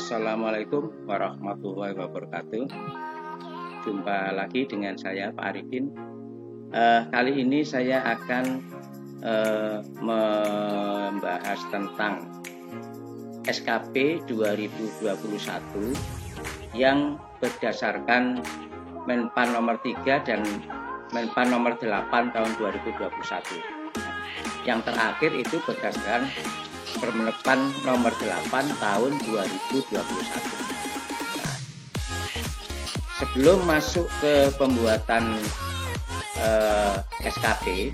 Assalamualaikum warahmatullahi wabarakatuh. Jumpa lagi dengan saya Pak Arifin. Kali ini saya akan membahas tentang SKP 2021 yang berdasarkan Menpan nomor 3 dan Menpan nomor 8 tahun 2021. Yang terakhir itu berdasarkan Permenpan nomor 8 tahun 2021. Nah, sebelum masuk ke pembuatan SKP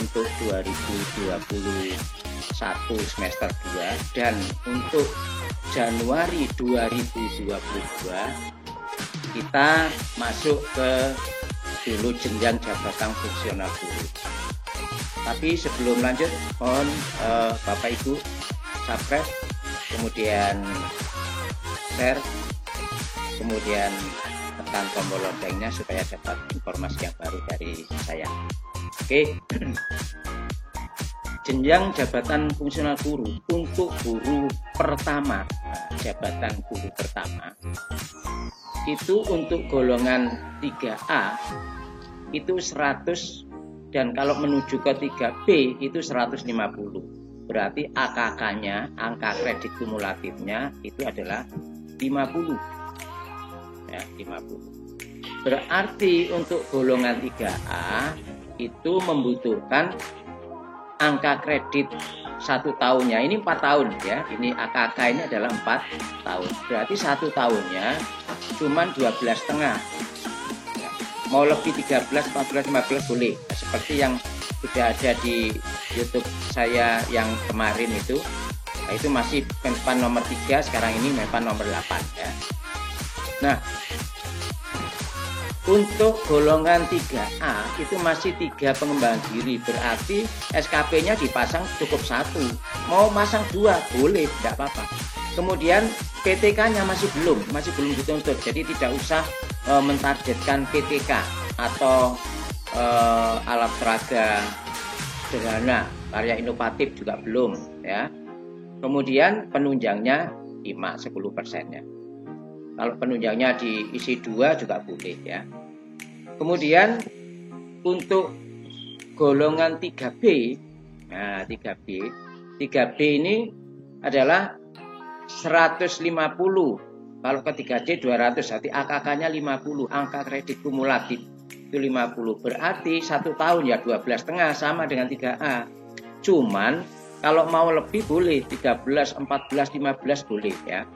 untuk 2021 semester 2 dan untuk Januari 2022 kita masuk ke dulu jenjang jabatan fungsional guru. Tapi sebelum lanjut, mohon Bapak Ibu subscribe, kemudian share, kemudian tekan tombol loncengnya supaya dapat informasi yang baru dari saya. Oke. Jenjang jabatan fungsional guru untuk guru pertama, jabatan guru pertama itu untuk golongan 3A itu 100, dan kalau menuju ke 3B itu 150. Berarti AKK-nya, angka kredit kumulatifnya itu adalah 50. Ya, 50. Berarti untuk golongan 3A itu membutuhkan angka kredit 1 tahunnya. Ini 4 tahun ya. Ini AKK ini adalah 4 tahun. Berarti 1 tahunnya cuma 12,5. Mau lebih 13, 14, 15 boleh. Seperti yang sudah ada di YouTube saya yang kemarin itu. Nah, itu masih Menpan nomor 3, sekarang ini Menpan nomor 8 ya. Nah, untuk golongan 3A itu masih 3 pengembangan diri, berarti SKP-nya dipasang cukup 1. Mau pasang 2 boleh, tidak apa-apa. Kemudian PTK-nya masih belum dituntut, jadi tidak usah mentargetkan PTK atau alat peraga sederhana, karya inovatif juga belum ya. Kemudian penunjangnya 5-10%-nya. Kalau penunjangnya diisi 2 juga boleh ya. Kemudian untuk golongan 3B, nah 3B ini adalah 150. Kalau ke 3D 200, berarti AKK-nya 50, angka kredit kumulatif itu 50. Berarti 1 tahun ya 12,5 sama dengan 3A. Cuman kalau mau lebih boleh 13, 14, 15 boleh ya.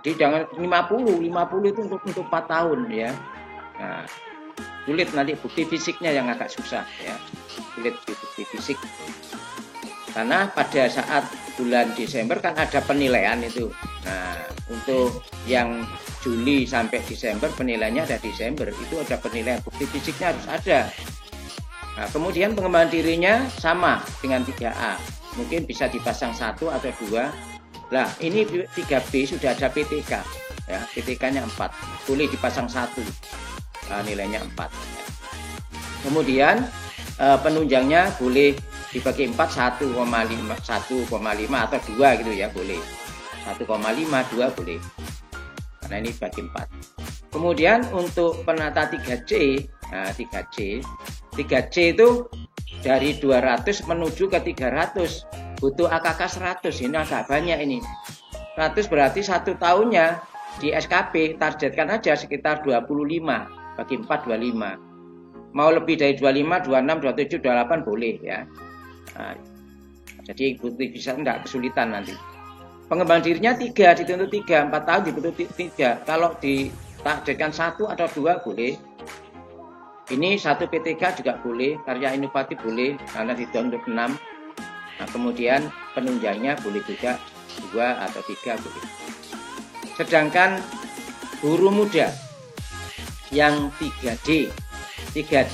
Jadi jangan 50 itu untuk 4 tahun ya. Nah, sulit nanti bukti fisiknya yang agak susah ya. Sulit bukti fisik. Karena pada saat bulan Desember kan ada penilaian itu. Nah, untuk yang Juli sampai Desember penilaiannya ada Desember, itu ada penilaian, bukti fisiknya harus ada. Nah, kemudian pengembangan dirinya sama dengan 3A. Mungkin bisa dipasang 1 atau 2. Nah, ini 3B sudah ada PTK. Ya, PTK-nya 4. Boleh dipasang 1. Nah, nilainya 4. Kemudian penunjangnya boleh dibagi 4, 1,5 atau 2 gitu ya, boleh. 1,5, 2 boleh. Karena ini bagi 4. Kemudian untuk penata 3C, nah 3C itu dari 200 menuju ke 300. Butuh AKK 100, ini agak banyak ini. 100 berarti 1 tahunnya di SKP targetkan aja sekitar 25, bagi 4 25. Mau lebih dari 25, 26, 27, 28 boleh ya. Nah, jadi bukti bisa enggak kesulitan nanti. Pengembang dirinya 3, dituntut 3, 4 tahun dituntut 3. Kalau ditargetkan 1 atau 2 boleh. Ini 1 PTK juga boleh, karya inovatif boleh karena dituntut 6. Nah, kemudian penunjangnya boleh juga 2 atau 3 boleh. Sedangkan guru muda yang 3D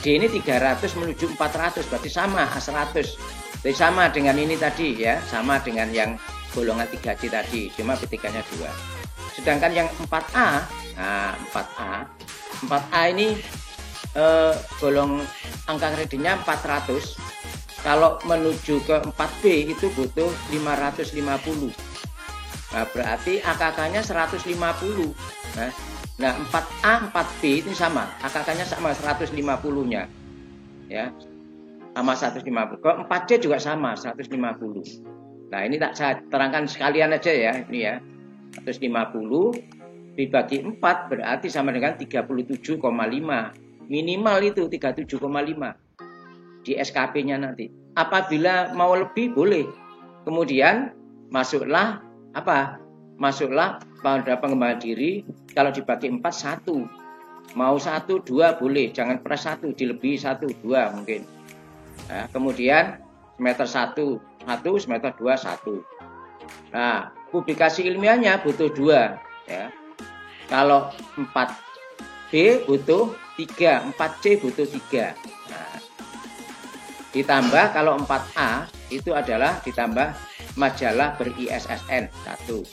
ini 300 menuju 400, berarti sama 100. Jadi sama dengan ini tadi ya, sama dengan yang golongan 3C tadi, cuma PTK-nya 2. Sedangkan yang 4A, nah 4A ini golong angka kreditnya 400. Kalau menuju ke 4B itu butuh 550. Nah, berarti AKK-nya 150. Nah, 4A, 4B itu sama. AKK-nya sama 150-nya. Ya. Sama 150. Kalau 4C juga sama 150. Nah, ini tak saya terangkan sekalian aja ya, ini ya. 150 dibagi 4 berarti sama dengan 37,5. Minimal itu 37,5 di SKP-nya nanti. Apabila mau lebih boleh. Kemudian masuklah apa? Masuklah pada pengembangan diri kalau dibagi 4 1. Mau 1 2 boleh, jangan pernah 1, dilebihi 1 2 mungkin. Nah, kemudian semester 1 semester 2 1. Nah, publikasi ilmiahnya butuh 2 ya. Kalau 4B butuh 3, 4C butuh 3. Nah, ditambah kalau 4A itu adalah ditambah majalah ber-ISSN 1.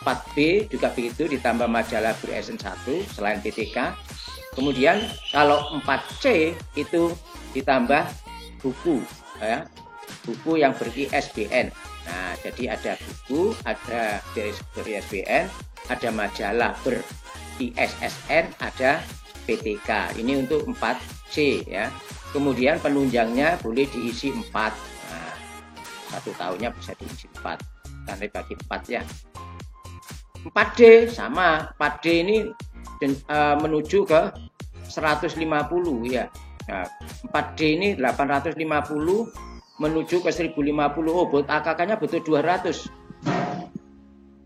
4B juga begitu, ditambah majalah ber-ISSN 1 selain PTK. Kemudian kalau 4C itu ditambah buku ya. Buku yang ber-ISBN. Nah, jadi ada buku, ada ber-ISBN, ada majalah ber-ISSN, ada PTK. Ini untuk 4C ya. Kemudian penunjangnya boleh diisi 4. Nah, 1 tahunnya bisa diisi 4. Karena bagi 4 ya. 4D sama. 4D ini menuju ke 150 ya. Nah, 4D ini 850 menuju ke 1050. Oh, buat AKK-nya butuh 200.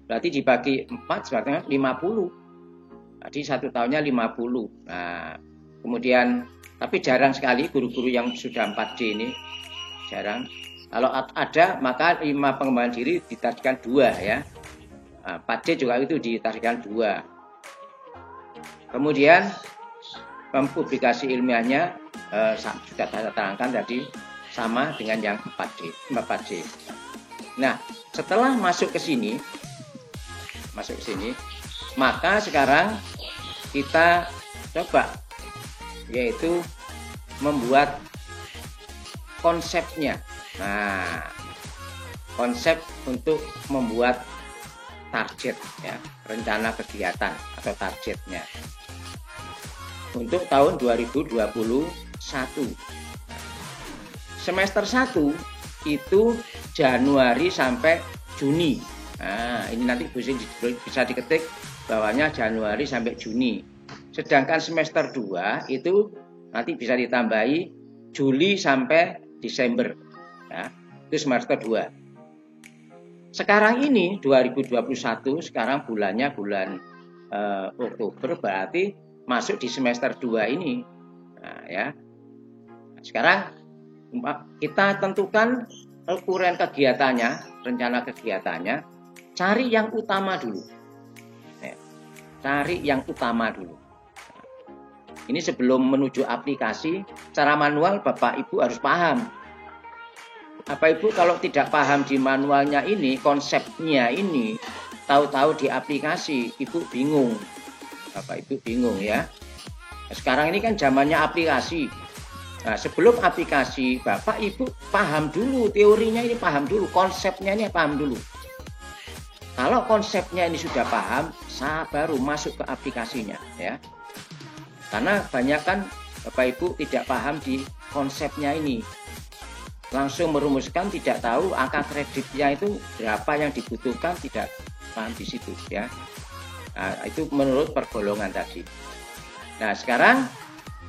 Berarti dibagi 4 sebagainya 50. Tadi 1 tahunnya 50. Nah, kemudian tapi jarang sekali guru-guru yang sudah 4D ini. Jarang. Kalau ada maka 5 pengembangan diri ditargetkan 2 ya. Nah, 4D juga itu ditargetkan 2. Kemudian publikasi ilmiahnya sudah saya terangkan tadi sama dengan yang 4C. Nah, setelah masuk ke sini, maka sekarang kita coba yaitu membuat konsepnya. Nah, konsep untuk membuat target ya, rencana kegiatan atau targetnya untuk tahun 2021. Semester 1 itu Januari sampai Juni. Nah, ini nanti bisa diketik bawahnya Januari sampai Juni. Sedangkan semester 2 itu nanti bisa ditambahi Juli sampai Desember. Ya, itu semester 2. Sekarang ini 2021, sekarang bulannya bulan Oktober, berarti masuk di semester 2 ini. Nah, ya. Sekarang kita tentukan ukuran kegiatannya, rencana kegiatannya, cari yang utama dulu. Cari yang utama dulu. Ini sebelum menuju aplikasi, secara manual Bapak Ibu harus paham. Bapak Ibu kalau tidak paham di manualnya ini, konsepnya ini, tahu-tahu di aplikasi, Ibu bingung. Bapak Ibu bingung ya. Sekarang ini kan zamannya aplikasi. Nah, sebelum aplikasi, Bapak Ibu paham dulu, teorinya ini paham dulu, konsepnya ini paham dulu. Kalau konsepnya ini sudah paham, saya baru masuk ke aplikasinya ya. Karena banyak kan Bapak Ibu tidak paham di konsepnya ini. Langsung merumuskan, tidak tahu angka kreditnya itu berapa yang dibutuhkan, tidak paham di situ ya. Nah, itu menurut pergolongan tadi. Nah, sekarang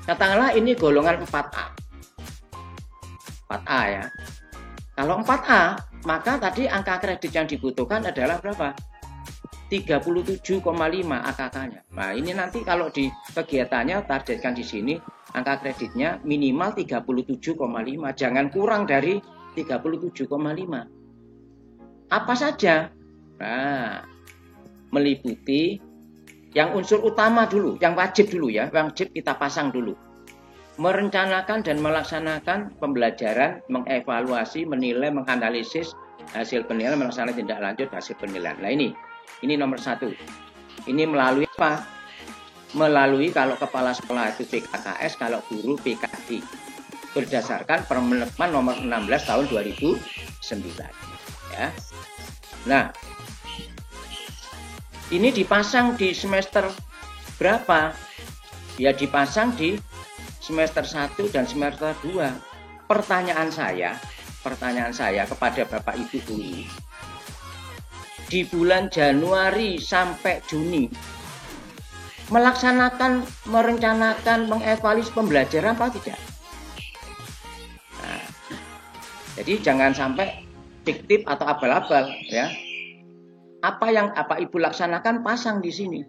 katakanlah ini golongan 4A. 4A ya. Kalau 4A, maka tadi angka kredit yang dibutuhkan adalah berapa? 37,5 AKK-nya. Nah, ini nanti kalau di kegiatannya targetkan di sini angka kreditnya minimal 37,5, jangan kurang dari 37,5. Apa saja? Nah, meliputi yang unsur utama dulu, yang wajib dulu ya, wajib kita pasang dulu. Merencanakan dan melaksanakan pembelajaran, mengevaluasi, menilai, menganalisis hasil penilaian, melaksanakan tindak lanjut hasil penilaian. Nah, ini nomor 1. Ini melalui apa? Melalui kalau kepala sekolah itu PKKS, kalau guru PKD. Berdasarkan Permenpan nomor 16 tahun 2009. Ya. Nah, Ini dipasang di semester berapa? Ya dipasang di semester 1 dan semester 2. Pertanyaan saya kepada Bapak Ibu guru, di bulan Januari sampai Juni merencanakan, mengevaluasi pembelajaran apa tidak? Nah, jadi jangan sampai fiktif atau abal-abal ya. Apa yang Ibu laksanakan pasang di sini.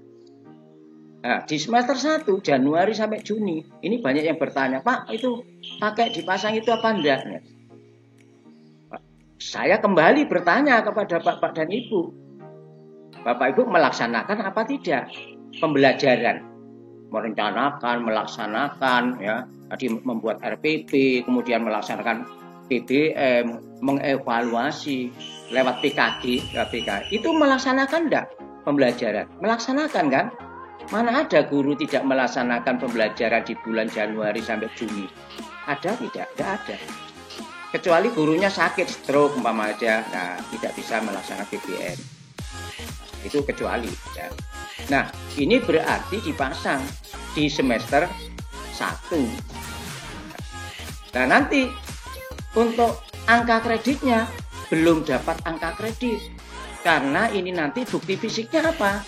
Nah, di semester 1 Januari sampai Juni ini banyak yang bertanya, Pak itu pakai dipasang itu apa enggak? Saya kembali bertanya kepada Bapak dan Ibu, Bapak Ibu melaksanakan apa tidak pembelajaran? Merencanakan, melaksanakan ya, tadi membuat RPP, kemudian melaksanakan PBM, mengevaluasi lewat PKG, itu melaksanakan enggak pembelajaran? Melaksanakan kan? Mana ada guru tidak melaksanakan pembelajaran di bulan Januari sampai Juni? Ada tidak? Tidak ada. Kecuali gurunya sakit, stroke umpama aja, nah tidak bisa melaksanakan PBM. Itu kecuali ya. Nah, ini berarti dipasang di semester 1. Nah, nanti untuk angka kreditnya belum dapat angka kredit. Karena ini nanti bukti fisiknya apa?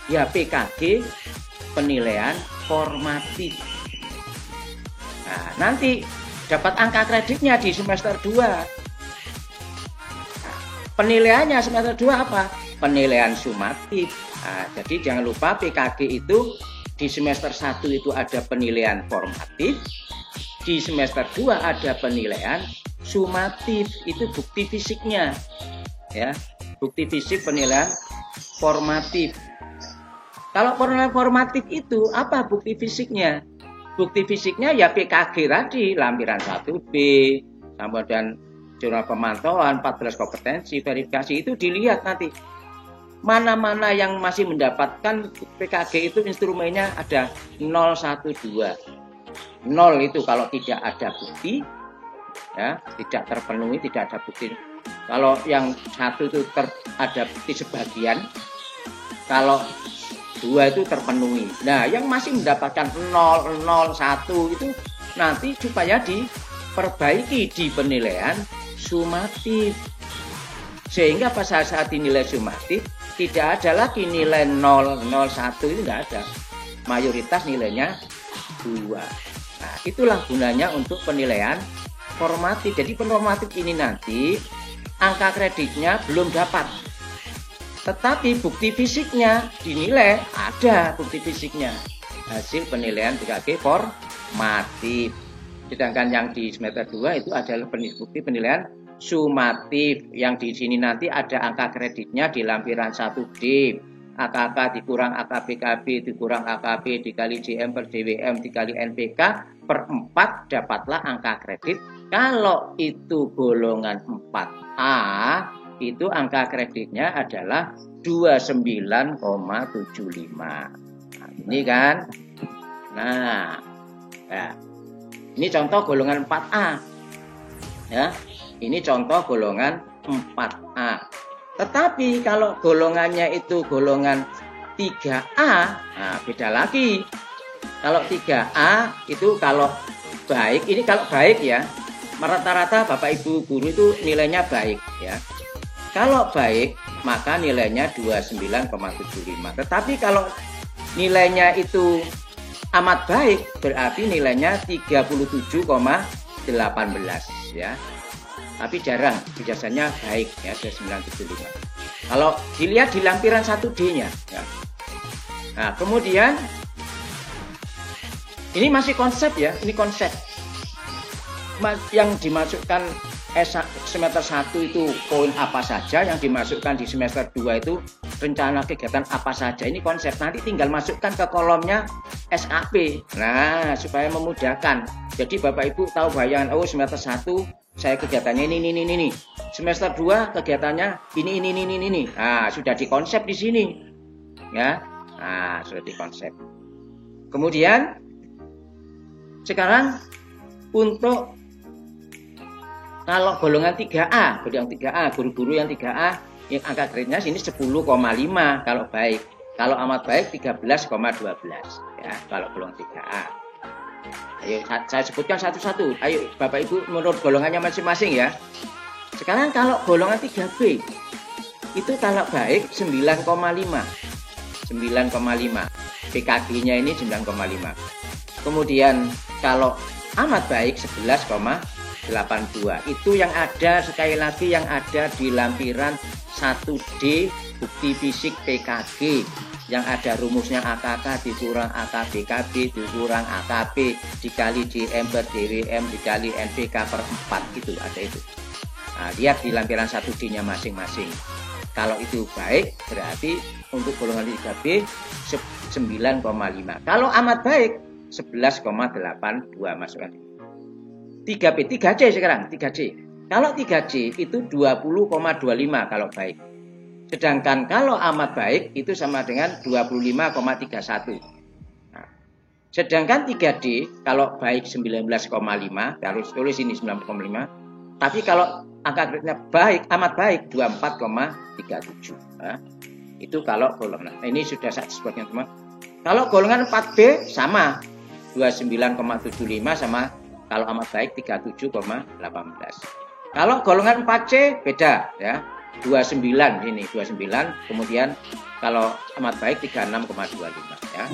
Ya PKG penilaian formatif. Nah, nanti dapat angka kreditnya di semester 2. Nah, penilaiannya semester 2 apa? Penilaian sumatif. Nah, jadi jangan lupa PKG itu di semester 1 itu ada penilaian formatif, di semester 2 ada penilaian sumatif. Itu bukti fisiknya. Ya, bukti fisik penilaian formatif. Kalau penilaian formatif itu apa bukti fisiknya? Bukti fisiknya ya PKG tadi, lampiran 1B, kemudian jurnal pemantauan, 14 kompetensi, verifikasi itu dilihat nanti. Mana-mana yang masih mendapatkan PKG itu instrumennya ada 012. 0 itu kalau tidak ada bukti, ya, tidak terpenuhi, tidak ada bukti. Kalau yang 1 itu ada bukti sebagian, kalau 2 itu terpenuhi. Nah, yang masih mendapatkan 0, 0, 1 itu nanti supaya diperbaiki di penilaian sumatif. Sehingga pada saat dinilai sumatif tidak ada lagi nilai 0, 0, 1 itu tidak ada. Mayoritas nilainya 2. Nah, itulah gunanya untuk penilaian formatif. Jadi formatif ini nanti angka kreditnya belum dapat. Tetapi bukti fisiknya dinilai, ada bukti fisiknya. Hasil penilaian PKG formatif. Sedangkan yang di semester 2 itu adalah bukti penilaian sumatif. Yang di sini nanti ada angka kreditnya di lampiran 1D. AKK dikurang AKBKB dikurang AKB dikali JM per DWM dikali NPK per 4 dapatlah angka kredit. Kalau itu golongan 4A, itu angka kreditnya adalah 29,75. Nah, ini kan. Nah, ya. Ini contoh golongan 4A. Ya, ini contoh golongan 4A. Tetapi kalau golongannya itu golongan 3A, nah beda lagi. Kalau 3A itu kalau baik, ini kalau baik ya, rata-rata Bapak Ibu guru itu nilainya baik ya. Kalau baik maka nilainya 29,75. Tetapi kalau nilainya itu amat baik berarti nilainya 37,18 ya. Tapi jarang, biasanya baik ya 29,75. Kalau dilihat di lampiran 1D-nya ya. Nah, kemudian ini masih konsep ya, ini konsep. Yang dimasukkan semester 1 itu poin apa saja, yang dimasukkan di semester 2 itu rencana kegiatan apa saja. Ini konsep, nanti tinggal masukkan ke kolomnya SAP. Nah, supaya memudahkan. Jadi Bapak Ibu tahu bayangan, oh semester 1 saya kegiatannya ini. Semester 2 kegiatannya ini. Nah, sudah dikonsep di sini. Ya. Nah, sudah dikonsep. Kemudian sekarang untuk kalau golongan 3A, guru-guru yang 3A, yang angka kreditnya sini 10,5 kalau baik. Kalau amat baik 13,12 ya, kalau golongan 3A. Ayo saya sebutkan satu-satu. Ayo Bapak Ibu menurut golongannya masing-masing ya. Sekarang kalau golongan 3B itu kalau baik 9,5. 9,5. PKG-nya ini 9,5. Kemudian kalau amat baik 11,82. Itu yang ada, sekali lagi yang ada di lampiran 1D bukti fisik PKG, yang ada rumusnya AKK dikurang AKBKB dikurang AKB dikali DM per DWM dikali NPK per 4, itu ada itu. Nah, lihat di lampiran 1D-nya masing-masing. Kalau itu baik berarti untuk golongan 3B 9,5. Kalau amat baik 11,82, masukkan. 3B, 3C sekarang, 3C. Kalau 3C itu 20,25 kalau baik. Sedangkan kalau amat baik itu sama dengan 25,31. Nah, sedangkan 3D kalau baik 19,5, harus tulis ini 9,5. Tapi kalau angkanya baik, amat baik 24,37. Nah, itu kalau golongan. Nah, ini sudah saya sebutkan teman. Kalau golongan 4B sama 29,75 sama kalau amat baik 37,18. Kalau golongan 4C beda ya. 29 ini 29, kemudian kalau amat baik 36,25 ya.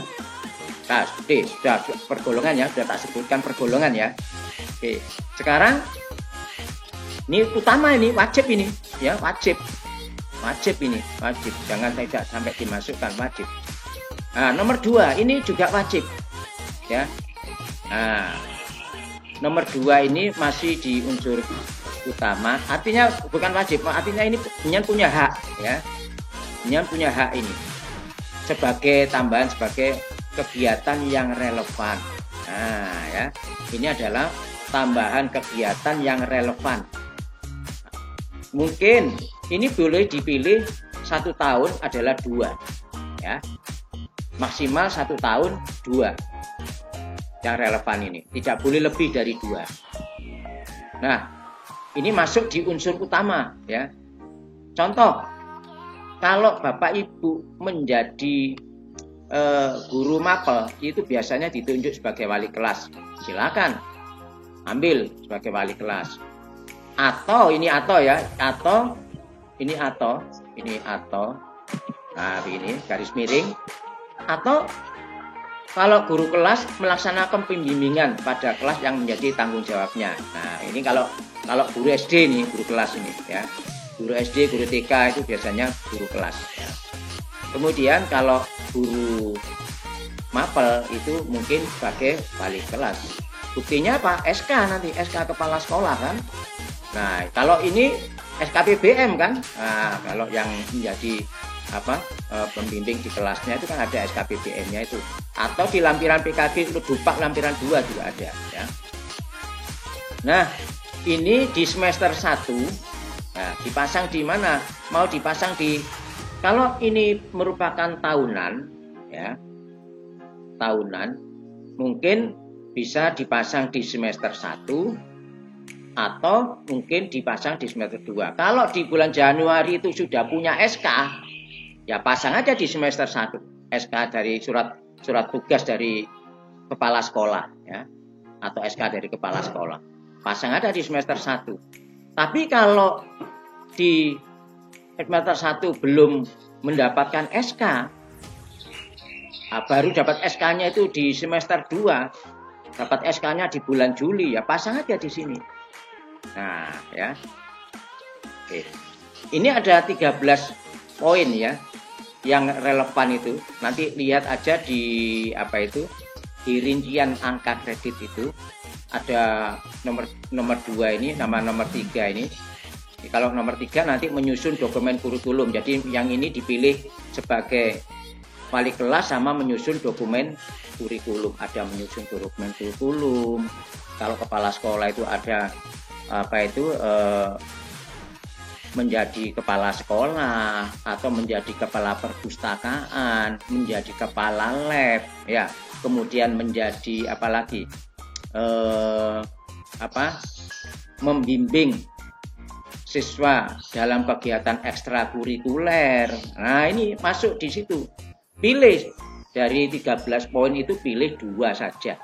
Nah, sudah pergolongan ya, sudah tak sebutkan pergolongan ya. Oke, sekarang ini utama, ini wajib ini ya, wajib ini wajib, jangan tidak sampai dimasukkan, wajib. Nah, nomor 2 ini juga wajib ya. Nah, nomor 2 ini masih di unsur utama, artinya bukan wajib, artinya ini punya hak ya, punya hak ini sebagai tambahan, sebagai kegiatan yang relevan. Nah ya, ini adalah tambahan kegiatan yang relevan. Mungkin ini boleh dipilih 1 tahun adalah 2 ya, maksimal 1 tahun 2 yang relevan ini, tidak boleh lebih dari 2. Nah, ini masuk di unsur utama ya. Contoh, kalau Bapak Ibu menjadi guru mapel itu biasanya ditunjuk sebagai wali kelas. Silakan ambil sebagai wali kelas. Atau ini atau ya, atau ini atau. Nah, ini garis miring. Atau kalau guru kelas melaksanakan pembimbingan pada kelas yang menjadi tanggung jawabnya. Nah, ini kalau guru SD nih, guru kelas ini ya. Guru SD, guru TK itu biasanya guru kelas ya. Kemudian kalau guru mapel itu mungkin sebagai wali kelas. Buktinya apa? SK nanti, SK kepala sekolah kan. Nah, kalau ini SKPBM kan. Nah, kalau yang menjadi pembimbing di kelasnya itu kan ada SKPBM-nya itu. Atau di lampiran PKG itu Dupak lampiran 2 juga ada ya. Nah, ini di semester 1, nah, dipasang di mana? Mau dipasang di, kalau ini merupakan tahunan, ya, tahunan, mungkin bisa dipasang di semester 1, atau mungkin dipasang di semester 2. Kalau di bulan Januari itu sudah punya SK, ya pasang aja di semester 1. SK dari surat tugas dari kepala sekolah, ya, atau SK dari kepala sekolah. Pasang ada di semester 1. Tapi kalau di semester 1 belum mendapatkan SK, baru dapat SK-nya itu di semester 2, dapat SK-nya di bulan Juli, ya pasang aja di sini. Nah, ya. Oke. Ini ada 13 poin ya yang relevan itu. Nanti lihat aja di di rincian angka kredit itu. Ada nomor 2 ini, nomor 3 ini. Kalau nomor 3 nanti menyusun dokumen kurikulum. Jadi yang ini dipilih sebagai wali kelas sama menyusun dokumen kurikulum. Ada menyusun dokumen kurikulum. Kalau kepala sekolah itu ada menjadi kepala sekolah atau menjadi kepala perpustakaan, menjadi kepala lab, ya. Kemudian menjadi membimbing siswa dalam kegiatan ekstrakurikuler. Nah, ini masuk di situ. pilih dari 13 poin itu pilih 2 saja.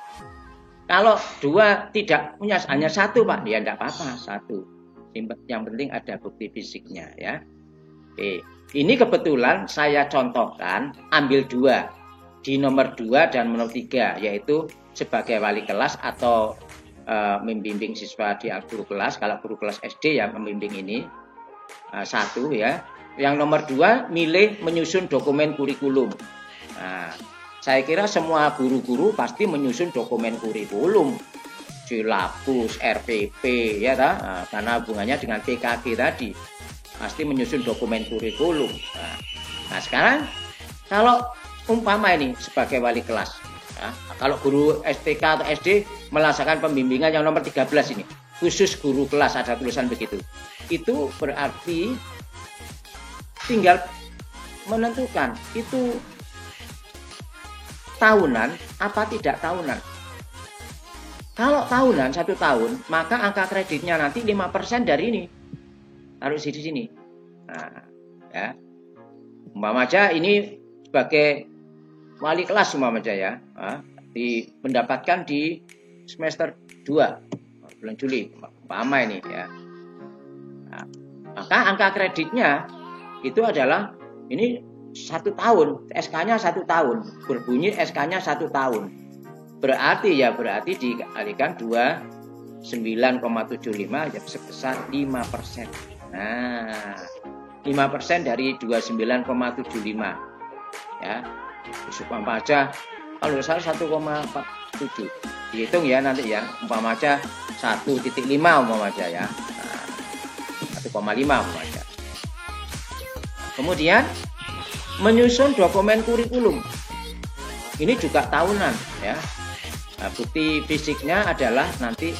Kalau 2 tidak punya hanya 1 Pak, ya enggak apa-apa 1. Yang penting ada bukti fisiknya ya. Oke, ini kebetulan saya contohkan ambil 2 di nomor 2 dan nomor 3, yaitu sebagai wali kelas atau membimbing siswa di guru kelas. Kalau guru kelas SD yang membimbing ini 1 ya. Yang nomor 2 milih menyusun dokumen kurikulum. Nah, saya kira semua guru-guru pasti menyusun dokumen kurikulum, silabus, RPP ya karena hubungannya dengan PKG tadi. Pasti menyusun dokumen kurikulum. Nah sekarang kalau umpama ini sebagai wali kelas, ya, kalau guru STK atau SD melaksanakan pembimbingan yang nomor 13 ini, khusus guru kelas ada tulisan begitu. Itu berarti tinggal menentukan itu tahunan apa tidak tahunan. Kalau tahunan 1 tahun, maka angka kreditnya nanti 5% dari ini. Harus di sini. Nah, ya. Umpama aja ini sebagai wali kelas umpama aja ya. Mendapatkan di semester 2 bulan Juli umpama ini ya. Nah, maka angka kreditnya itu adalah ini 1 tahun, SK-nya 1 tahun, berbunyi SK-nya 1 tahun. Berarti dikalikan 29,75 ya sebesar 5%. Nah, 5% dari 29,75 ya. Umpama aja kalau saya 1,47. Dihitung ya nanti ya. Umpama aja 1,5 umpama aja ya. Nah, 1,5 umpama aja. Kemudian menyusun dokumen kurikulum. Ini juga tahunan ya. Nah, bukti fisiknya adalah nanti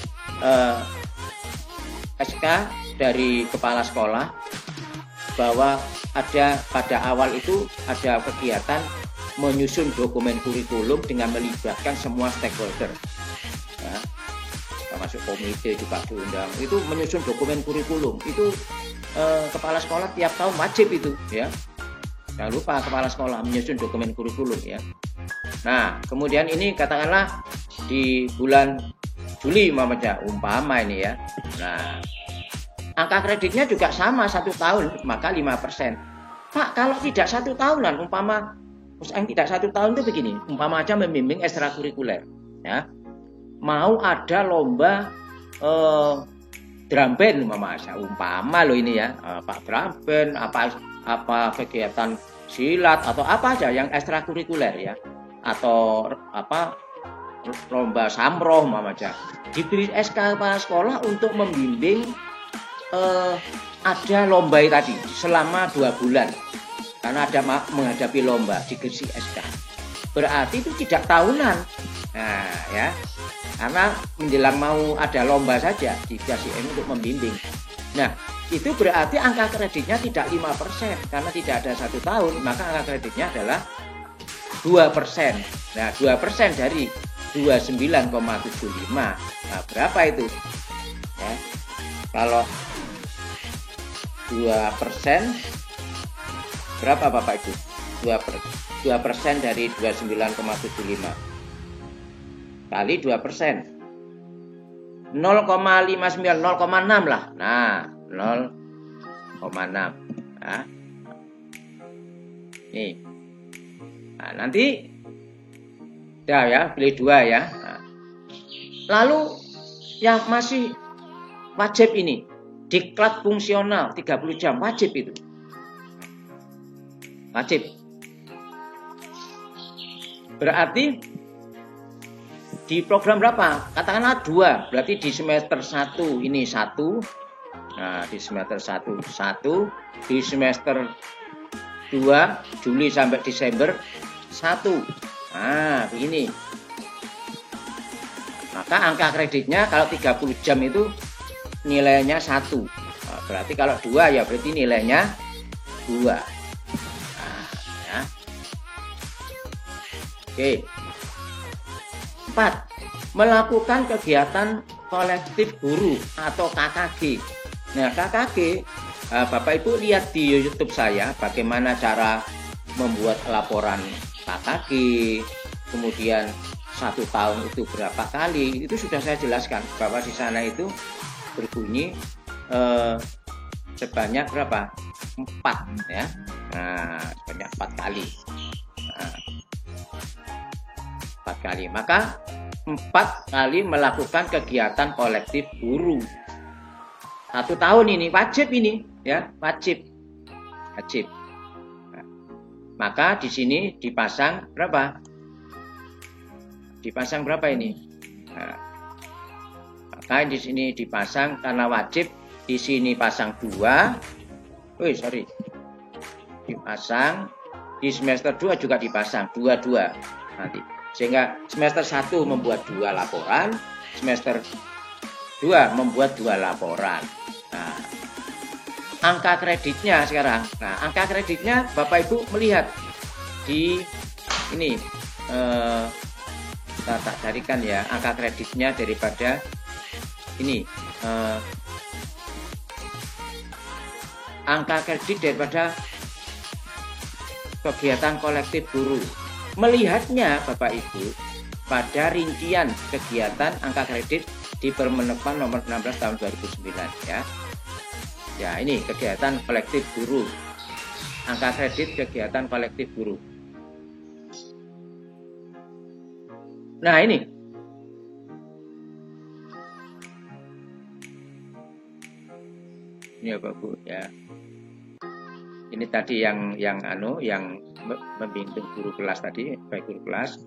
SK dari kepala sekolah bahwa ada pada awal itu ada kegiatan menyusun dokumen kurikulum dengan melibatkan semua stakeholder. Ya, termasuk komite juga diundang. Itu menyusun dokumen kurikulum. Itu kepala sekolah tiap tahun wajib itu ya. Jangan lupa kepala sekolah menyusun dokumen kurikulum ya. Nah, kemudian ini katakanlah di bulan Juli umpama ini ya. Nah, angka kreditnya juga sama 1 tahun, maka 5%. Pak, kalau tidak 1 tahunan, umpama yang tidak 1 tahun itu begini, umpama aja membimbing ekstrakurikuler, ya, mau ada lomba drum band umpama loh ini ya, Pak drum band, apa kegiatan silat atau apa aja yang ekstrakurikuler ya, atau apa lomba samroh umpama aja, diberi SK kepala sekolah untuk membimbing ada lomba tadi selama 2 bulan karena ada menghadapi lomba di Gresik SK. Berarti itu tidak tahunan. Nah ya, karena menjelang mau ada lomba saja dikasih untuk membimbing. Nah itu berarti angka kreditnya tidak 5% karena tidak ada 1 tahun, maka angka kreditnya adalah 2%. Nah 2% dari 29,75. Nah berapa itu? Ya, kalau 2% berapa Bapak Ibu? 2% dari 29,75 kali 2%. 0,59, 0,6 lah. Nah, 0,6. Nah. Nih. Nah, nanti dah ya, pilih 2 ya. Nah. Lalu yang masih wajib ini diklat fungsional 30 jam wajib itu. Wajib. Berarti di program berapa? Katakanlah 2. Berarti di semester 1 ini 1. Nah, di semester 1 1, di semester 2 Juli sampai Desember 1. Nah, begini. Maka angka kreditnya kalau 30 jam itu nilainya 1. Nah, berarti kalau 2 ya berarti nilainya 2. Nah, ya. Oke. 4. Melakukan kegiatan kolektif guru atau KKG. Nah, KKG, Bapak Ibu lihat di YouTube saya bagaimana cara membuat laporan KKG, kemudian 1 tahun itu berapa kali, itu sudah saya jelaskan bahwa di sana itu berbunyi sebanyak berapa? 4 ya. Nah, sebanyak 4 kali. Nah, 4 kali. Maka 4 kali melakukan kegiatan kolektif guru. 1 tahun ini wajib ini ya, wajib. Nah, maka di sini dipasang berapa? Dipasang berapa ini? Nah, maka di sini dipasang karena wajib, di sini pasang 2. Dipasang di semester 2 juga dipasang 2 nanti. Sehingga semester 1 membuat 2 laporan, semester 2 membuat 2 laporan. Nah, angka kreditnya sekarang. Nah, angka kreditnya Bapak Ibu melihat di ini kita tak carikan ya angka kreditnya daripada ini angka kredit daripada kegiatan kolektif guru. Melihatnya Bapak Ibu pada rincian kegiatan angka kredit di Permenekpan nomor 16 tahun 2009 ya. Ya, ini kegiatan kolektif guru. Angka kredit kegiatan kolektif guru. Nah, ini ya Bapak Bu ya. Ini tadi yang membimbing guru kelas tadi, baik guru kelas.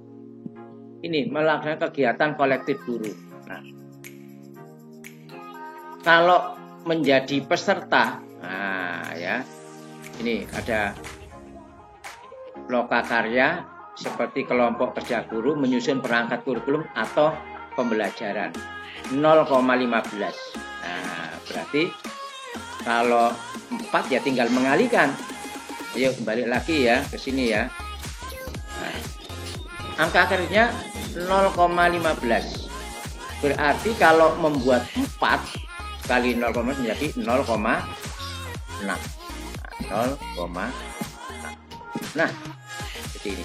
Ini melakukan kegiatan kolektif guru. Nah, kalau menjadi peserta, nah ya, ini ada lokakarya seperti kelompok kerja guru menyusun perangkat kurikulum atau pembelajaran 0,15. Nah, berarti kalau 4 ya tinggal mengalihkan. Ayo kembali lagi ya ke sini ya. Nah, angka kreditnya 0,15. Berarti kalau membuat 4 kali 0, menjadi 0,6. Nah, 0,6. Nah, seperti ini.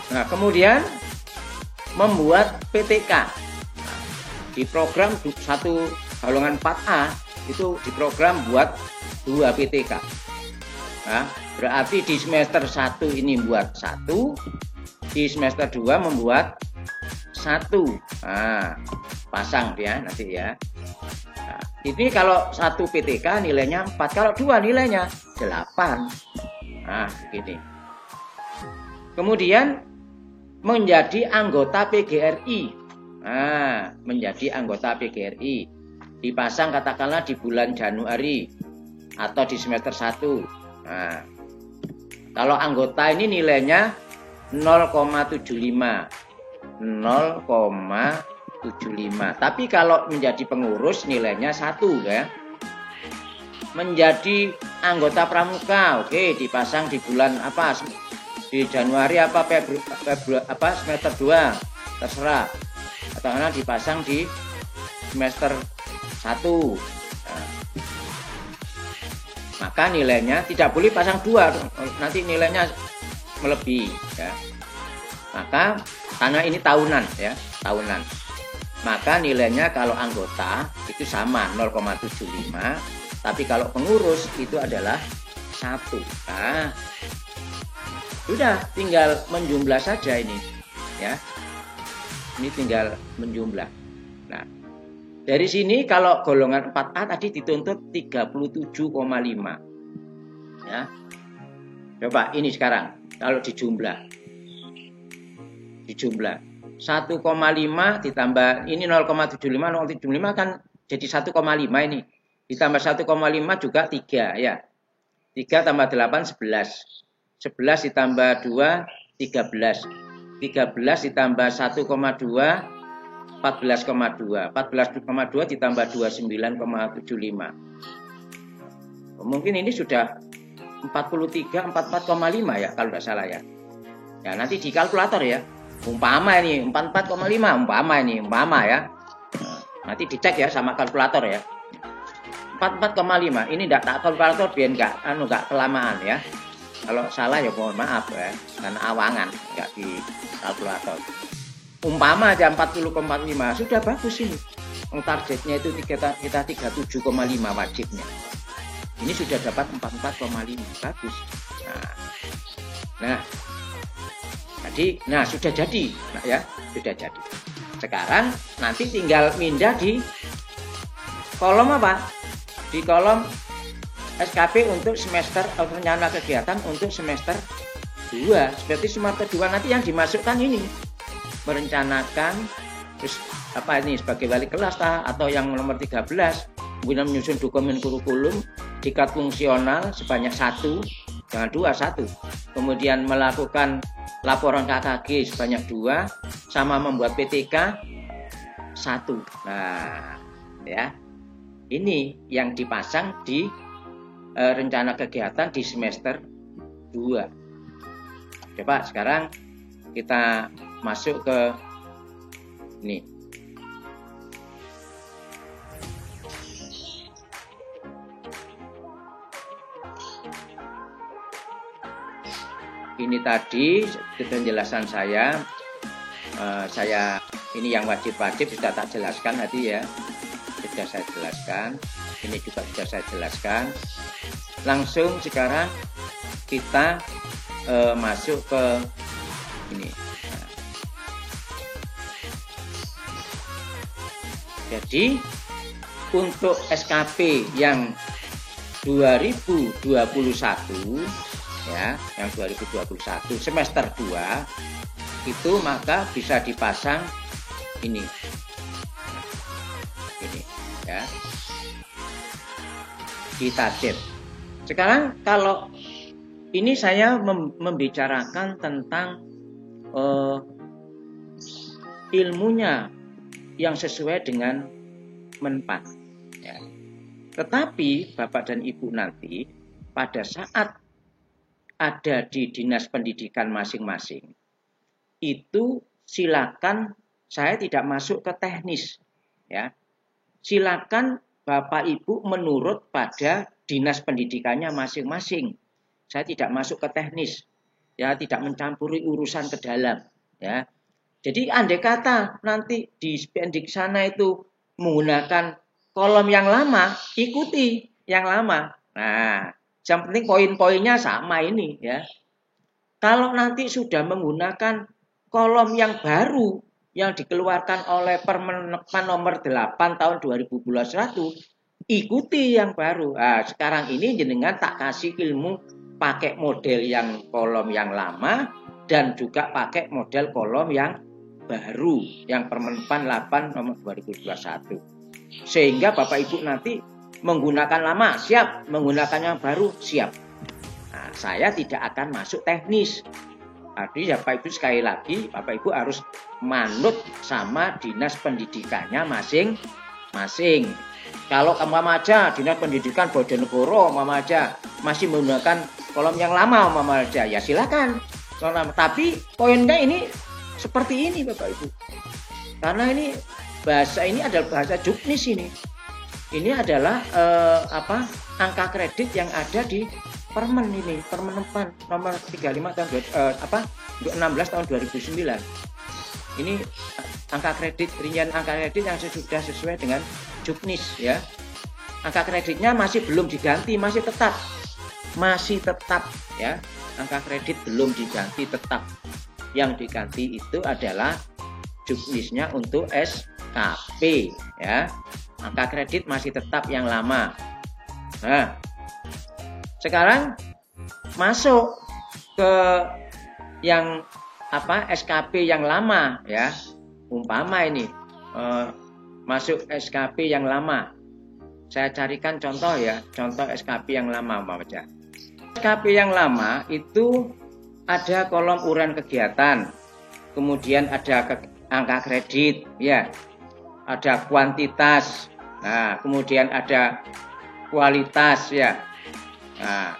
Nah, kemudian membuat PTK. Nah, di program 1 golongan 4A itu diprogram buat 2 PTK. Nah, berarti di semester 1 ini buat 1, di semester 2 membuat 1. Nah, pasang dia nanti ya. Nah, ini kalau 1 PTK nilainya 4, kalau 2 nilainya 8. Nah, begini. Kemudian menjadi anggota PGRI. Nah, menjadi anggota PGRI. Dipasang katakanlah di bulan Januari atau di semester 1. Nah, kalau anggota ini nilainya 0,75. 0,75. Tapi kalau menjadi pengurus nilainya 1 ya. Menjadi anggota pramuka, oke, dipasang di bulan apa? Di Januari apa Februari apa semester 2, terserah. Katakanlah dipasang di semester 1. Nah, maka nilainya tidak boleh pasang 2, nanti nilainya melebihi ya. Maka karena ini tahunan ya, tahunan. Maka nilainya kalau anggota itu sama 0,75, tapi kalau pengurus itu adalah 1. Nah, sudah tinggal menjumlah saja ini ya. Ini tinggal menjumlah. Nah, dari sini kalau golongan 4A tadi dituntut 37,5. Ya. Coba ini sekarang kalau dijumlah. Dijumlah 1,5 ditambah ini 0,75, 0,75 kan jadi 1,5 ini. Ditambah 1,5 juga 3 ya. 3 tambah 8 11. 11 ditambah 2 13. 13 ditambah 1,2 14,2. 14,2 ditambah 29,75. Mungkin ini sudah 43 44,5 ya kalau tidak salah ya. Ya nanti di kalkulator ya. Umpama ini 44,5 umpama ya. Nanti dicek ya sama kalkulator ya. 44,5 ini enggak tak kalkulator biar enggak kelamaan ya. Kalau salah ya mohon maaf ya, karena awangan, nggak di kalkulator. Umpama aja 40,5 sudah bagus ini. Targetnya itu kita 37,5 wajibnya. Ini sudah dapat 44,5, bagus. Nah, sudah jadi, nah ya, sudah jadi. Sekarang nanti tinggal pindah di kolom apa? Di kolom SKP untuk semester rencana kegiatan untuk semester 2. Seperti semester 2 nanti yang dimasukkan ini merencanakan terus apa ini sebagai wali kelas atau yang nomor 13 kemudian menyusun dokumen kurikulum dikat fungsional sebanyak 1, jangan 2, 1. Kemudian melakukan laporan KKG sebanyak 2 sama membuat PTK 1. Nah, ya. Ini yang dipasang di rencana kegiatan di semester 2. Coba sekarang kita masuk ke ini. Ini tadi penjelasan saya ini yang wajib-wajib sudah tak jelaskan tadi ya. Sudah saya jelaskan. Ini juga sudah saya jelaskan. Langsung sekarang kita masuk ke ini. Jadi untuk SKP yang 2021 ya, yang 2021 semester 2 itu maka bisa dipasang ini. Ini ya. Di target. Sekarang kalau ini saya membicarakan tentang ilmunya yang sesuai dengan Menpan. Ya. Tetapi Bapak dan Ibu nanti pada saat ada di dinas pendidikan masing-masing, itu silakan saya tidak masuk ke teknis. Ya. Silakan Bapak Ibu menurut pada dinas pendidikannya masing-masing. Saya tidak masuk ke teknis. Ya, tidak mencampuri urusan ke dalam. Ya. Jadi andai kata nanti di Spendik sana itu menggunakan kolom yang lama, ikuti yang lama. Nah, yang penting poin-poinnya sama ini ya. Kalau nanti sudah menggunakan kolom yang baru yang dikeluarkan oleh Permenpan nomor 8 tahun 2021, ikuti yang baru. Nah, sekarang ini jenengan tak kasih ilmu pakai model yang kolom yang lama dan juga pakai model kolom yang baru yang Permenpan 8 nomor 2021. Sehingga Bapak Ibu nanti menggunakan lama siap, menggunakan yang baru siap. Nah, saya tidak akan masuk teknis. Jadi Bapak Ibu sekali lagi Bapak Ibu harus manut sama dinas pendidikannya masing-masing. Kalau Mama aja dinas pendidikan Bojonegoro Mama aja masih menggunakan kolom yang lama Mama aja ya silakan. Tapi poinnya ini seperti ini Bapak Ibu. Karena ini bahasa ini adalah bahasa Juknis ini. Ini adalah angka kredit yang ada di Permen ini, Permenpan nomor 35 tahun 16 tahun 2009. Ini angka kredit, rincian angka kredit yang sudah sesuai dengan Juknis ya. Angka kreditnya masih belum diganti, masih tetap ya. Angka kredit belum diganti, tetap. Yang diganti itu adalah Juknisnya untuk SKP ya. Angka kredit masih tetap yang lama. Nah, sekarang masuk ke yang SKP yang lama ya. Umpama ini masuk SKP yang lama. Saya carikan contoh ya, contoh SKP yang lama aja. SKP yang lama itu ada kolom uraian kegiatan, kemudian ada angka kredit, ya, ada kuantitas, nah, kemudian ada kualitas, ya. Nah,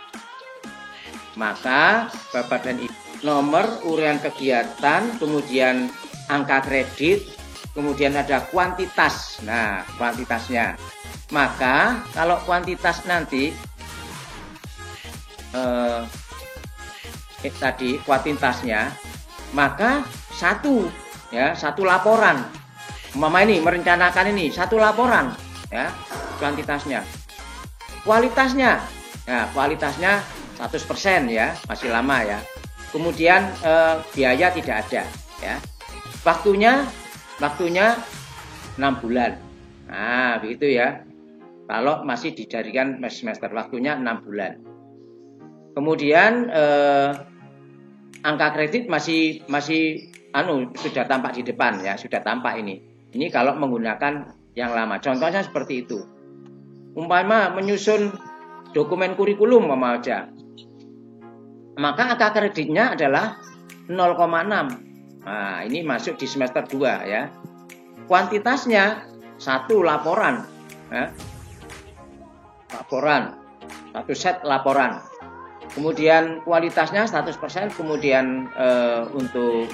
maka Bapak dan Ibu nomor uraian kegiatan, kemudian angka kredit, kemudian ada kuantitas. Nah, kuantitasnya. Maka kalau kuantitas nanti tadi kuantitasnya, maka satu laporan. Mama ini merencanakan ini satu laporan ya kuantitasnya. Kualitasnya, nah kualitasnya 100% ya, masih lama ya. Kemudian biaya tidak ada ya. Waktunya 6 bulan. Nah, begitu ya. Kalau masih dijadikan semester, waktunya 6 bulan. Kemudian angka kredit masih sudah tampak di depan ya, sudah tampak ini. Ini kalau menggunakan yang lama. Contohnya seperti itu. Umpama menyusun dokumen kurikulum aja. Maka angka kreditnya adalah 0,6. Nah, ini masuk di semester 2 ya. Kuantitasnya 1 laporan ya. Satu set laporan. Kemudian kualitasnya 100%, kemudian untuk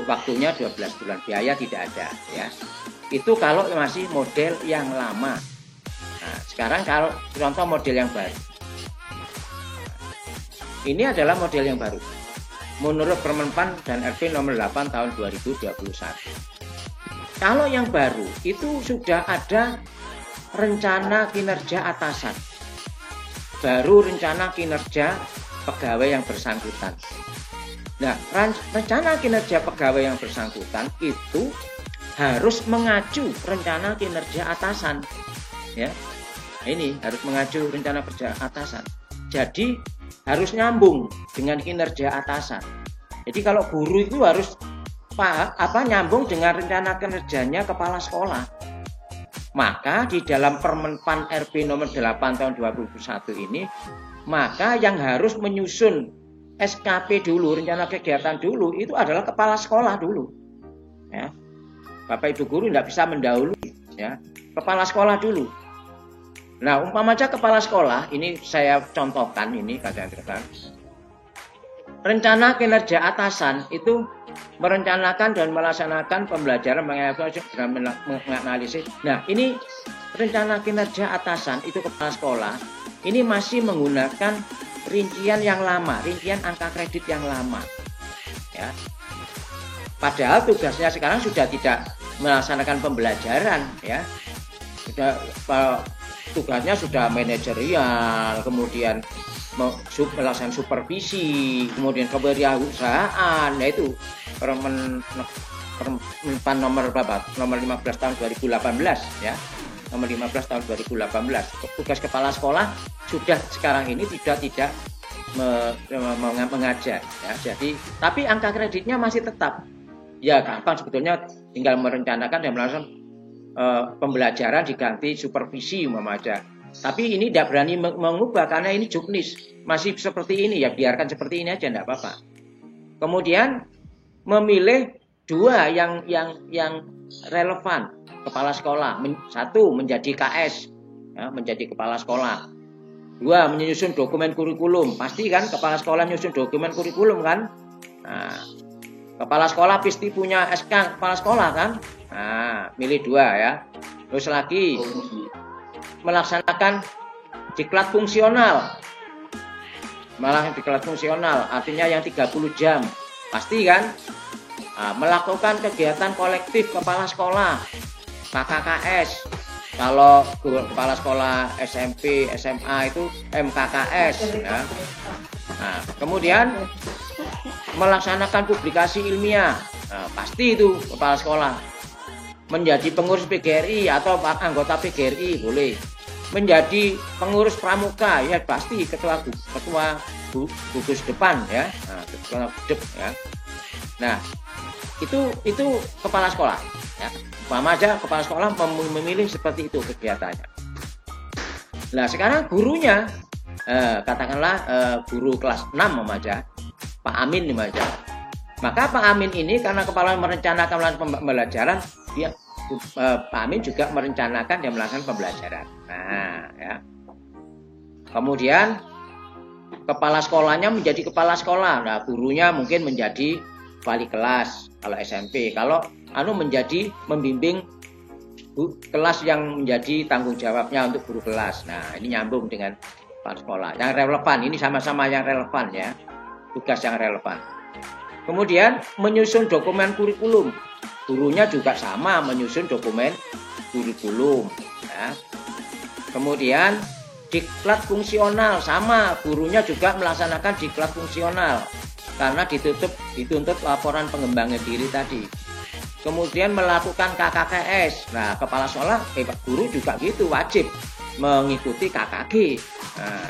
waktunya 12 bulan, biaya tidak ada ya. Itu kalau masih model yang lama. Nah, sekarang kalau contoh model yang baru. Ini adalah model yang baru. Menurut Permenpan dan RP nomor 8 tahun 2021. Kalau yang baru itu sudah ada rencana kinerja atasan. Baru rencana kinerja pegawai yang bersangkutan. Nah, rencana kinerja pegawai yang bersangkutan itu harus mengacu rencana kinerja atasan. Ya. Ini harus mengacu rencana kerja atasan. Jadi harus nyambung dengan kinerja atasan. Jadi kalau guru itu harus nyambung dengan rencana kinerjanya kepala sekolah. Maka di dalam Permenpan RP nomor 8 tahun 2021 ini, maka yang harus menyusun SKP dulu, rencana kegiatan dulu, itu adalah kepala sekolah dulu. Ya. Bapak Ibu guru tidak bisa mendahului, ya. Kepala sekolah dulu. Nah, umpama aja kepala sekolah, ini saya contohkan ini kadang-kadang. Rencana kinerja atasan itu merencanakan dan melaksanakan pembelajaran menganalisis. Nah, ini rencana kinerja atasan itu kepala sekolah, ini masih menggunakan rincian yang lama, rincian angka kredit yang lama. Ya. Padahal tugasnya sekarang sudah tidak melaksanakan pembelajaran, ya. Tugasnya sudah manajerial, kemudian melaksanakan supervisi, kemudian kewirausahaan, yaitu Permenpan nomor 15 tahun 2018 ya. Nomor 15 tahun 2018. Tugas kepala sekolah sudah sekarang ini tidak mengajar ya. Jadi tapi angka kreditnya masih tetap. Ya gampang sebetulnya, tinggal merencanakan dan melakukan pembelajaran diganti supervisi aja. Tapi ini tidak berani mengubah karena ini juknis. Masih seperti ini ya, biarkan seperti ini aja, tidak apa-apa. Kemudian memilih dua yang relevan kepala sekolah. Satu menjadi KS, ya, menjadi kepala sekolah. Dua menyusun dokumen kurikulum. Pasti kan kepala sekolah menyusun dokumen kurikulum kan. Nah, kepala sekolah pasti punya SK kepala sekolah kan. Nah, milih dua ya. Terus lagi melaksanakan diklat fungsional. Diklat fungsional artinya yang 30 jam. Pasti kan? Nah, melakukan kegiatan kolektif kepala sekolah, KKKS. Kalau kepala sekolah SMP, SMA itu MKKS. Ya. Nah, kemudian melaksanakan publikasi ilmiah. Nah, pasti itu kepala sekolah. Menjadi pengurus PGRI atau anggota PGRI boleh. Menjadi pengurus pramuka ya pasti ketua gugus depan ya. Nah, ketua dep ya. Nah, itu kepala sekolah ya. Umpama aja kepala sekolah memilih seperti itu kegiatannya. Nah, sekarang gurunya katakanlah guru kelas 6 aja, Pak Amin aja. Maka Pak Amin ini karena kepala merencanakan pembelajaran, dia Pak Amin juga merencanakan dan melaksanakan pembelajaran. Nah, ya. Kemudian kepala sekolahnya menjadi kepala sekolah. Nah, gurunya mungkin menjadi wali kelas kalau SMP. Kalau menjadi membimbing kelas yang menjadi tanggung jawabnya untuk guru kelas. Nah, ini nyambung dengan kepala sekolah. Yang relevan, ini sama-sama yang relevan ya. Tugas yang relevan. Kemudian menyusun dokumen kurikulum. Gurunya juga sama menyusun dokumen kurikulum. Ya. Kemudian diklat fungsional sama, gurunya juga melaksanakan diklat fungsional karena dituntut laporan pengembangan diri tadi. Kemudian melakukan KKKS. Nah, kepala sekolah, guru juga gitu, wajib mengikuti KKG. Nah,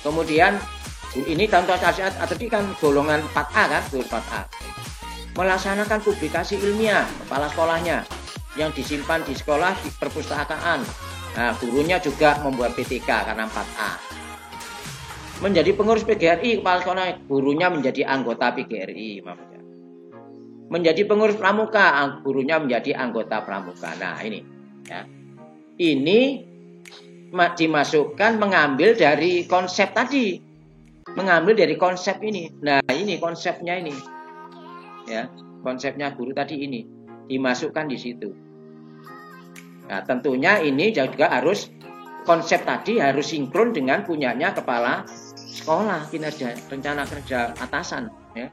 kemudian ini contoh saja, tadi kan golongan 4A kan, 4A. Melaksanakan publikasi ilmiah kepala sekolahnya yang disimpan di sekolah di perpustakaan. Nah, gurunya juga membuat PTK karena 4A. Menjadi pengurus PGRI kepala sekolah, gurunya menjadi anggota PGRI. Menjadi pengurus pramuka, gurunya menjadi anggota pramuka. Nah, ini ya. Ini dimasukkan mengambil dari konsep tadi. Mengambil dari konsep ini. Nah, ini konsepnya ini. Ya, konsepnya guru tadi ini dimasukkan di situ. Nah, tentunya ini juga harus konsep tadi harus sinkron dengan punyanya kepala sekolah, kinerja rencana kerja atasan ya.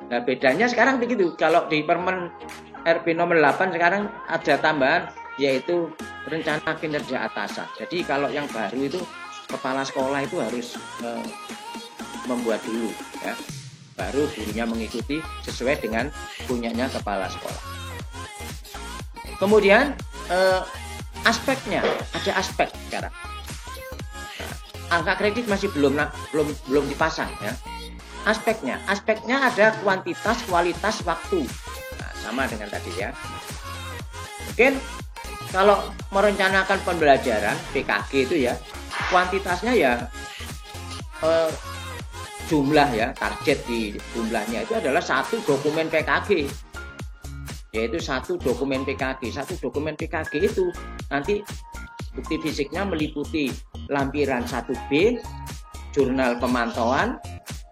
Nah, bedanya sekarang begitu. Kalau di Permen RB nomor 8 sekarang ada tambahan yaitu rencana kinerja atasan. Jadi kalau yang baru itu kepala sekolah itu harus membuat dulu ya. Baru gurunya mengikuti sesuai dengan punyanya kepala sekolah. Kemudian aspeknya, ada aspek sekarang. Nah, angka kredit masih belum dipasang ya. Aspeknya ada kuantitas, kualitas, waktu. Nah, sama dengan tadi ya. Mungkin kalau merencanakan pembelajaran PKG itu ya, kuantitasnya ya jumlah ya, target di jumlahnya itu adalah satu dokumen PKG. Yaitu satu dokumen PKG. Satu dokumen PKG itu nanti bukti fisiknya meliputi lampiran 1B, jurnal pemantauan,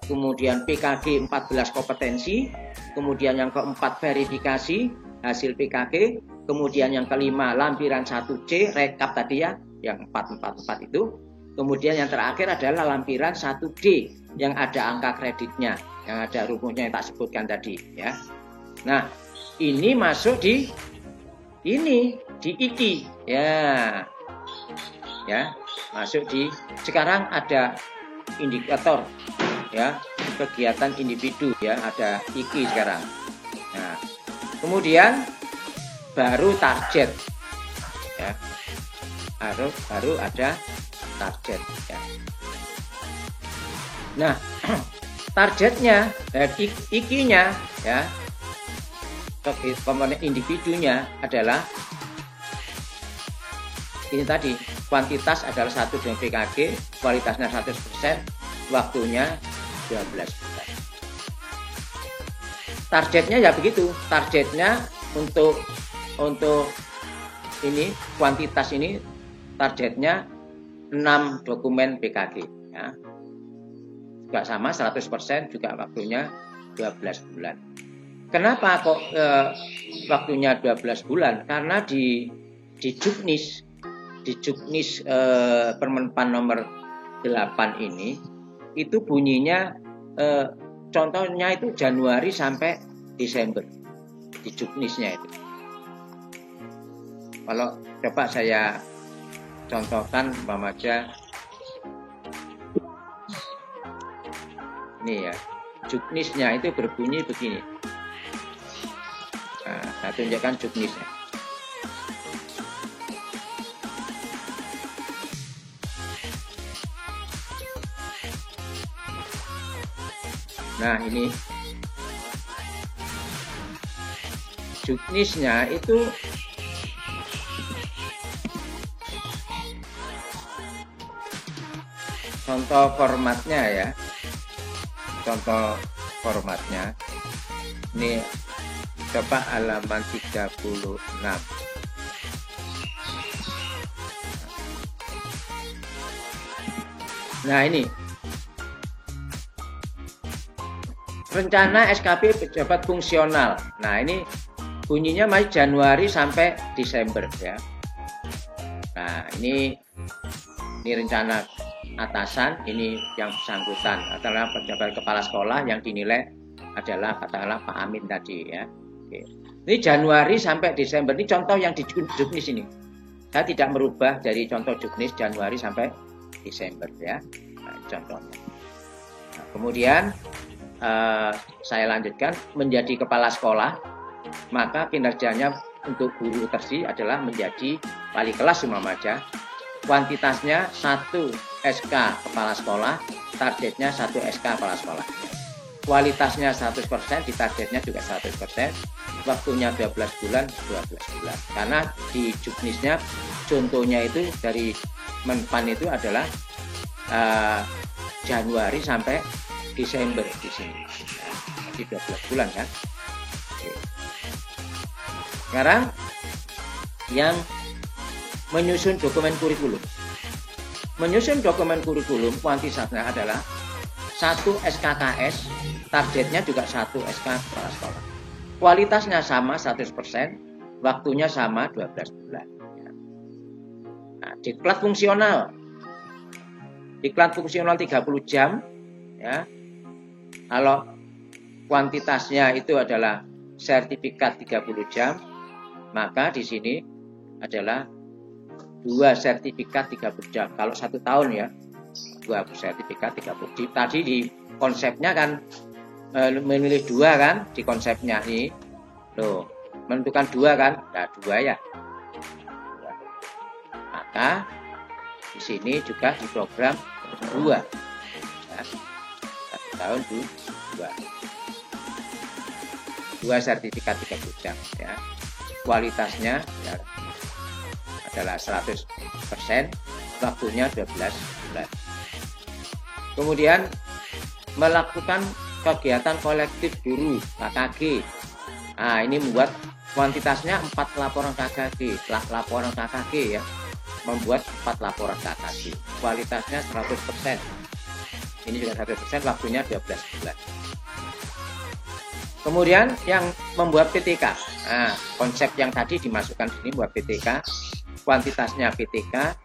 kemudian PKG 14 kompetensi, kemudian yang keempat verifikasi hasil PKG, kemudian yang kelima lampiran 1C, rekap tadi ya, yang 444 itu, kemudian yang terakhir adalah lampiran 1D yang ada angka kreditnya, yang ada rumusnya yang tak sebutkan tadi ya. Nah, ini masuk di IKI ya. Ya, masuk di sekarang ada indikator ya, kegiatan individu ya, ada IKI sekarang. Nah, kemudian baru target ya. Baru ada target ya. Nah, targetnya dan IKI-nya ya, komponen individunya adalah ini tadi, kuantitas adalah 1 dengan PKG, kualitasnya 100%, waktunya 12 bulan. Targetnya ya begitu, targetnya untuk ini kuantitas ini targetnya 6 dokumen PKG ya. Juga sama 100%, juga waktunya 12 bulan. Kenapa kok waktunya 12 bulan? Karena di Juknis Permenpan nomor 8 ini itu bunyinya contohnya itu Januari sampai Desember di Juknisnya itu. Kalau coba saya contohkan umpama aja ini ya, Juknisnya itu berbunyi begini. Nah, saya tunjukkan Juknisnya. Nah, ini Juknisnya itu contoh formatnya ya. Contoh formatnya. Ini coba halaman 36. Nah, ini rencana SKP pejabat fungsional. Nah, ini bunyinya masih Januari sampai Desember ya. Nah, ini rencana atasan, ini yang bersangkutan adalah pejabat kepala sekolah yang dinilai adalah katakanlah Pak Amin tadi ya. Oke. Ini Januari sampai Desember, ini contoh yang di juknis ini. Saya tidak merubah dari contoh juknis Januari sampai Desember ya. Nah, contohnya. Nah, kemudian saya lanjutkan menjadi kepala sekolah, maka kinerjanya untuk guru tersi adalah menjadi wali kelas umpamanya. Kuantitasnya 1 SK kepala sekolah, targetnya 1 SK kepala sekolah. Kualitasnya 100%, ditargetnya juga 100%, waktunya 12 bulan, 12 bulan. Karena di juknisnya contohnya itu dari Menpan itu adalah Januari sampai Desember di sini. Nah, jadi 12 bulan kan. Oke. Sekarang yang menyusun dokumen kurikulum. Menyusun dokumen kurikulum kuantitasnya adalah 1 SKKS, targetnya juga 1 SK kepala sekolah. Kualitasnya sama 100%, waktunya sama 12 bulan. Nah, diklat fungsional. Diklat fungsional 30 jam ya. Kalau kuantitasnya itu adalah sertifikat 30 jam, maka di sini adalah 2 sertifikat 30 jam. Kalau 1 tahun ya, 2 sertifikat 30 jam. Tadi di konsepnya kan memilih 2 kan di konsepnya ini. Loh, menentukan 2 kan? Nah, 2 ya. Maka di sini juga di program 2 ya. 1 tahun 2 sertifikat 30 jam ya. Kualitasnya ya, adalah 100%, waktunya 12 bulan. Kemudian melakukan kegiatan kolektif guru KKG. Nah, ini membuat kuantitasnya 4 laporan KKG, laporan KKG ya. Membuat 4 laporan KKG. Kualitasnya 100%. Ini juga 100%, waktunya 12 bulan. Kemudian yang membuat PTK. Nah, konsep yang tadi dimasukkan sini buat PTK. Kuantitasnya PTK,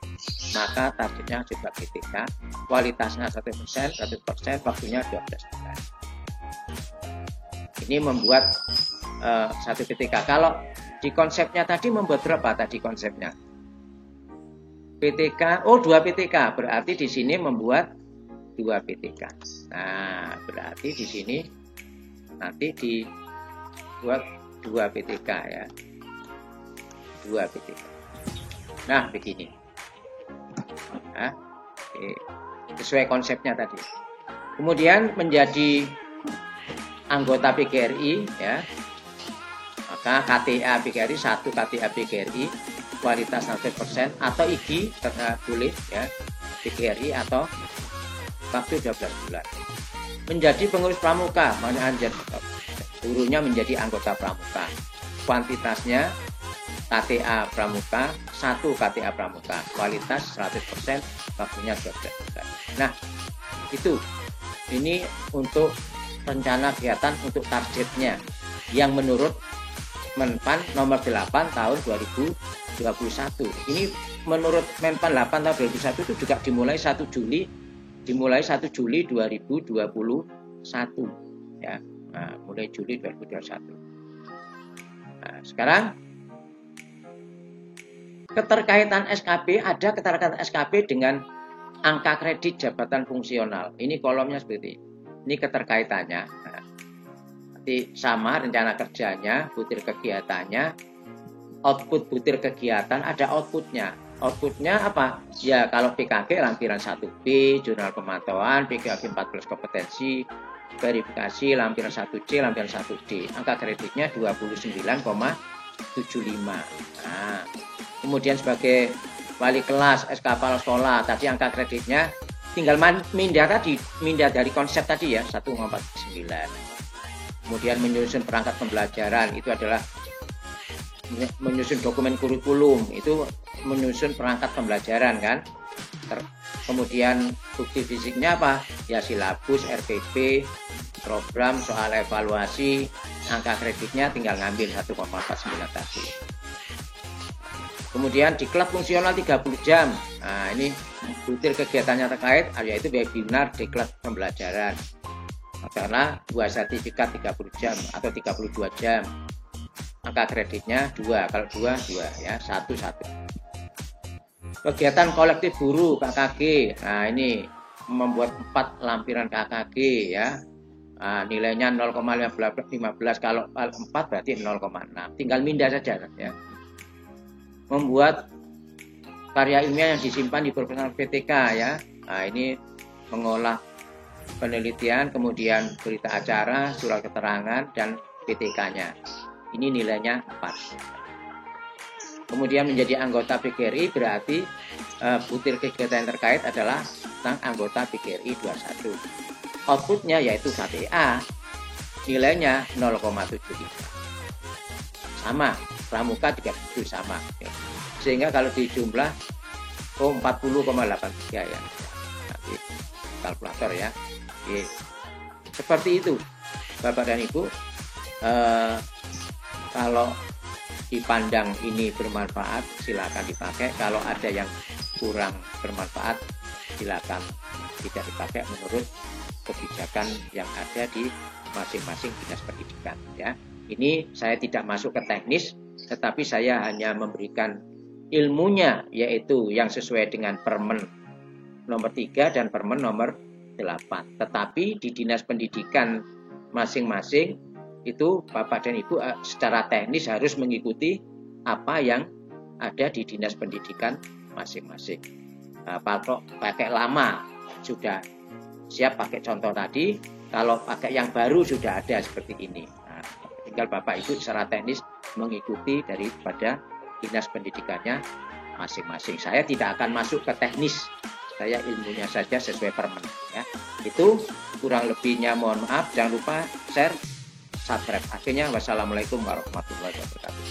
maka targetnya juga PTK. Kualitasnya 100%, waktunya 12 bulan. Ini membuat satu PTK. Kalau di konsepnya tadi membuat berapa tadi konsepnya? PTK, 2 PTK. Berarti di sini membuat 2 PTK. Nah, berarti di sini nanti dibuat 2 PTK ya. 2 PTK. Nah, begini. Nah, sesuai konsepnya tadi. Kemudian menjadi anggota PGRI ya. Maka KTA PGRI, 1 KTA PGRI, kualitas 100% atau IG boleh ya, PGRI atau waktu 12 bulan. Menjadi pengurus pramuka, gurunya menjadi anggota pramuka. Kuantitasnya KTA pramuka, 1 KTA pramuka, kualitas 100%, waktunya 12 bulan. Nah, itu. Ini untuk rencana kegiatan untuk targetnya yang menurut Menpan nomor 8 tahun 2021. Ini menurut Menpan 8 tahun 2021 itu juga dimulai 1 Juli 2021 ya. Nah, mulai Juli 2021. Nah, sekarang keterkaitan SKP, ada keterkaitan SKP dengan angka kredit jabatan fungsional. Ini kolomnya seperti ini. Ini keterkaitannya. Nah, nanti sama rencana kerjanya, butir kegiatannya, output butir kegiatan, ada outputnya. Outputnya apa? Ya kalau PKG lampiran 1B, jurnal pemantauan, PKG 14 kompetensi, verifikasi lampiran 1C, lampiran 1D. Angka kreditnya 29,75. Nah, kemudian sebagai wali kelas, SK kepala sekolah, tadi angka kreditnya tinggal mindah dari konsep tadi ya, 1,49. Kemudian menyusun perangkat pembelajaran, itu adalah menyusun dokumen kurikulum, itu menyusun perangkat pembelajaran kan. Kemudian bukti fisiknya apa? Ya silabus, RPP, program, soal evaluasi, angka kreditnya tinggal ngambil 1,49 tadi. Kemudian di klub fungsional 30 jam. Nah, ini butir kegiatannya terkait yaitu webinar di klub pembelajaran. Karena 2 sertifikat 30 jam atau 32 jam. Angka kreditnya 2, kalau 2 ya, 1. Kegiatan kolektif guru KKG. Nah, ini membuat 4 lampiran KKG ya. Nah, nilainya 0,15, kalau 4 berarti 0,6. Tinggal mindah saja ya. Membuat karya ilmiah yang disimpan di perpustakaan PTK ya. Nah, ini mengolah penelitian, kemudian berita acara, surat keterangan, dan PTK-nya. Ini nilainya 4. Kemudian menjadi anggota PGRI berarti butir kegiatan yang terkait adalah tentang anggota PGRI 21. Outputnya yaitu KTA, nilainya 0,73. Sama, pramuka 37 sama. Ya. Sehingga kalau dijumlah 40,83 ya. Nanti kalkulator ya. Oke. Seperti itu, Bapak dan Ibu. Kalau dipandang ini bermanfaat, silakan dipakai. Kalau ada yang kurang bermanfaat, silakan tidak dipakai menurut kebijakan yang ada di masing-masing dinas pendidikan ya. Ini saya tidak masuk ke teknis, tetapi saya hanya memberikan ilmunya, yaitu yang sesuai dengan Permen nomor 3 dan Permen nomor 8. Tetapi di dinas pendidikan masing-masing itu Bapak dan Ibu secara teknis harus mengikuti apa yang ada di dinas pendidikan masing-masing. Kalau pakai lama sudah siap pakai contoh tadi, kalau pakai yang baru sudah ada seperti ini. Tinggal Bapak Ibu secara teknis mengikuti daripada dinas pendidikannya masing-masing. Saya tidak akan masuk ke teknis, saya ilmunya saja sesuai Permen ya. Itu kurang lebihnya mohon maaf, jangan lupa share, subscribe. Akhirnya wassalamualaikum warahmatullahi wabarakatuh.